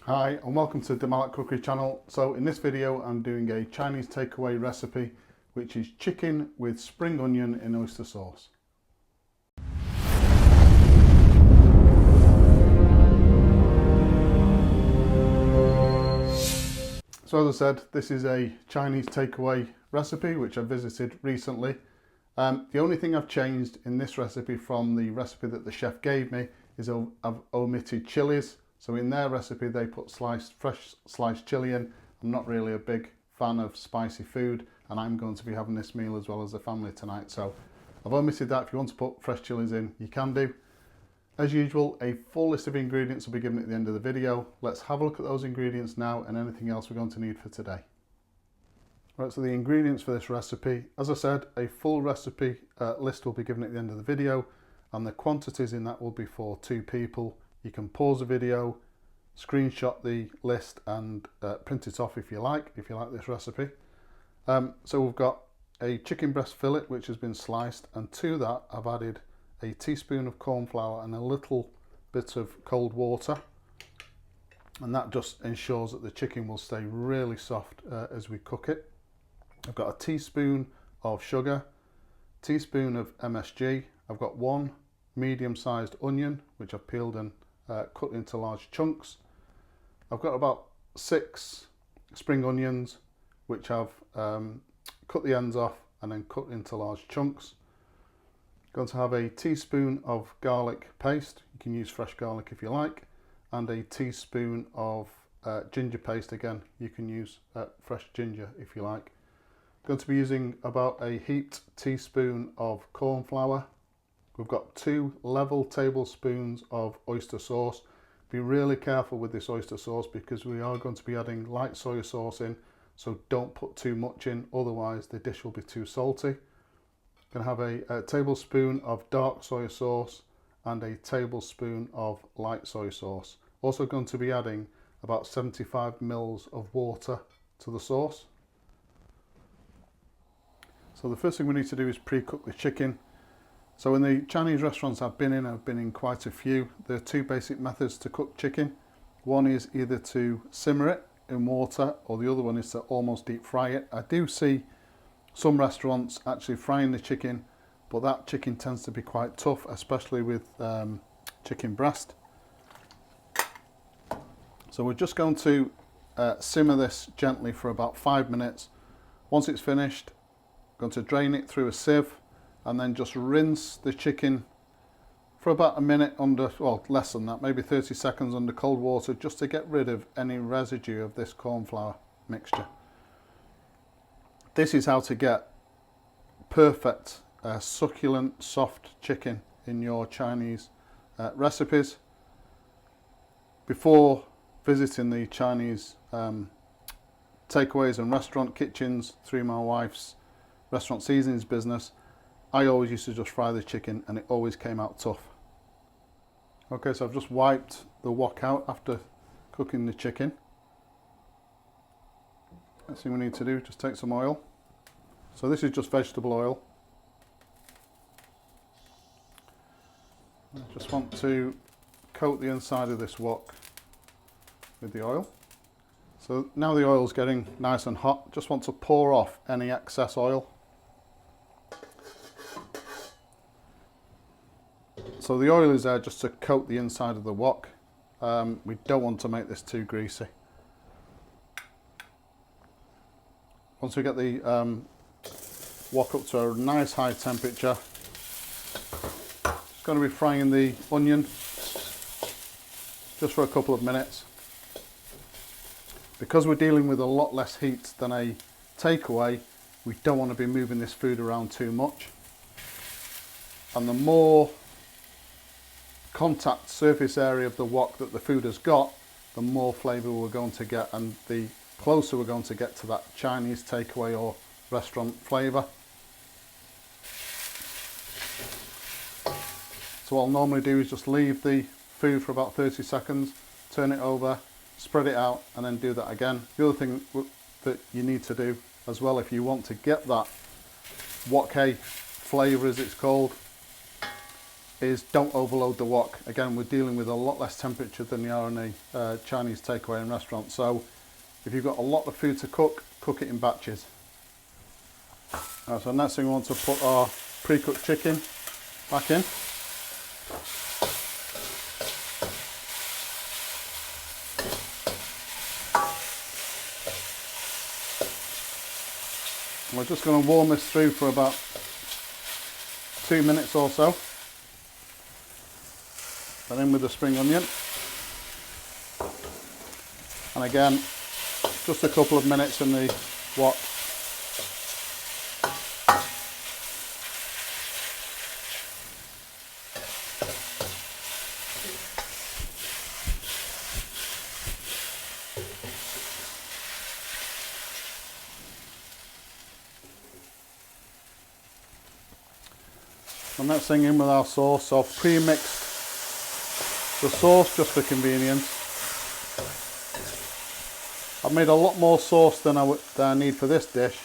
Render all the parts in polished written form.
Hi and welcome to the Malat cookery channel. So in this video I'm doing a Chinese takeaway recipe which is chicken with spring onion in oyster sauce. So as I said, this is a Chinese takeaway recipe which I visited recently. The only thing I've changed in this recipe from the recipe that the chef gave me is I've omitted chilies. So in their recipe they put fresh sliced chili in. I'm not really a big fan of spicy food and I'm going to be having this meal as well as the family tonight. So I've omitted that. If you want to put fresh chilies in, you can do. As usual, a full list of ingredients will be given at the end of the video. Let's have a look at those ingredients now and anything else we're going to need for today. Right, so the ingredients for this recipe, as I said, a full recipe list will be given at the end of the video and the quantities in that will be for 2 people. You can pause the video, screenshot the list and print it off if you like this recipe. So we've got a chicken breast fillet which has been sliced, and to that I've added a teaspoon of corn flour and a little bit of cold water, and that just ensures that the chicken will stay really soft as we cook it. I've got a teaspoon of sugar, teaspoon of MSG. I've got 1 medium-sized onion which I've peeled and cut into large chunks. I've got about 6 spring onions which I've cut the ends off and then cut into large chunks. Going to have a teaspoon of garlic paste. You can use fresh garlic if you like, and a teaspoon of ginger paste. Again, you can use fresh ginger if you like. Going to be using about a heaped teaspoon of corn flour. We've got 2 level tablespoons of oyster sauce. Be really careful with this oyster sauce because we are going to be adding light soy sauce in, so don't put too much in, otherwise the dish will be too salty. Going to have a tablespoon of dark soy sauce and a tablespoon of light soy sauce. Also going to be adding about 75 ml of water to the sauce. So the first thing we need to do is pre-cook the chicken. So in the Chinese restaurants I've been in quite a few. There are 2 basic methods to cook chicken. One is either to simmer it in water, or the other one is to almost deep fry it. I do see some restaurants actually frying the chicken, but that chicken tends to be quite tough, especially with chicken breast. So we're just going to simmer this gently for about 5 minutes. Once it's finished, I'm going to drain it through a sieve and then just rinse the chicken for about a minute under, well, less than that, maybe 30 seconds under cold water, just to get rid of any residue of this corn flour mixture. This is how to get perfect, succulent, soft chicken in your Chinese recipes. Before visiting the Chinese takeaways and restaurant kitchens through my wife's restaurant seasonings business, I always used to just fry the chicken and it always came out tough. Okay, so I've just wiped the wok out after cooking the chicken. Next thing we need to do is just take some oil. So this is just vegetable oil. I just want to coat the inside of this wok with the oil. So now the oil's getting nice and hot, just want to pour off any excess oil. So the oil is there just to coat the inside of the wok. We don't want to make this too greasy. Once we get the wok up to a nice high temperature, just going to be frying the onion just for a couple of minutes. Because we're dealing with a lot less heat than a takeaway, we don't want to be moving this food around too much. And the more contact surface area of the wok that the food has got, the more flavour we're going to get and the closer we're going to get to that Chinese takeaway or restaurant flavour. So what I'll normally do is just leave the food for about 30 seconds, turn it over, spread it out and then do that again. The other thing that you need to do as well, if you want to get that wok flavour as it's called, is don't overload the wok. Again, we're dealing with a lot less temperature than you are in a Chinese takeaway in restaurant. So if you've got a lot of food to cook, cook it in batches. So next thing we want to put our pre-cooked chicken back in. And we're just going to warm this through for about 2 minutes or so. Then in with the spring onion. And again, just a couple of minutes in the wok. And next thing in with our sauce. So I've pre-mixed the sauce just for convenience. I've made a lot more sauce than I need for this dish,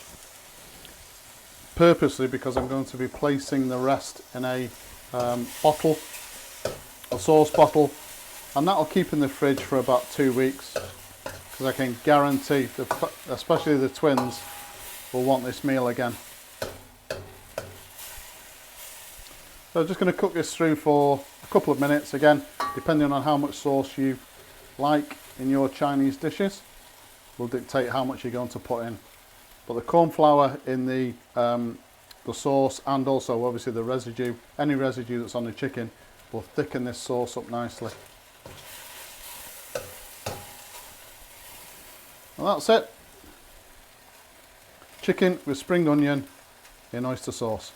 purposely because I'm going to be placing the rest in a bottle, a sauce bottle, and that'll keep in the fridge for about 2 weeks, because I can guarantee, especially the twins, will want this meal again. So I'm just going to cook this through for a couple of minutes. Again, depending on how much sauce you like in your Chinese dishes, will dictate how much you're going to put in. But the corn flour in the sauce, and also obviously the residue, any residue that's on the chicken, will thicken this sauce up nicely. And that's it. Chicken with spring onion in oyster sauce.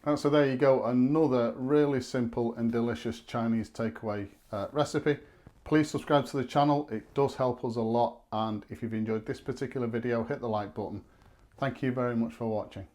And so there you go, another really simple and delicious Chinese takeaway recipe. Please subscribe to the channel, it does help us a lot, and if you've enjoyed this particular video, hit the like button. Thank you very much for watching.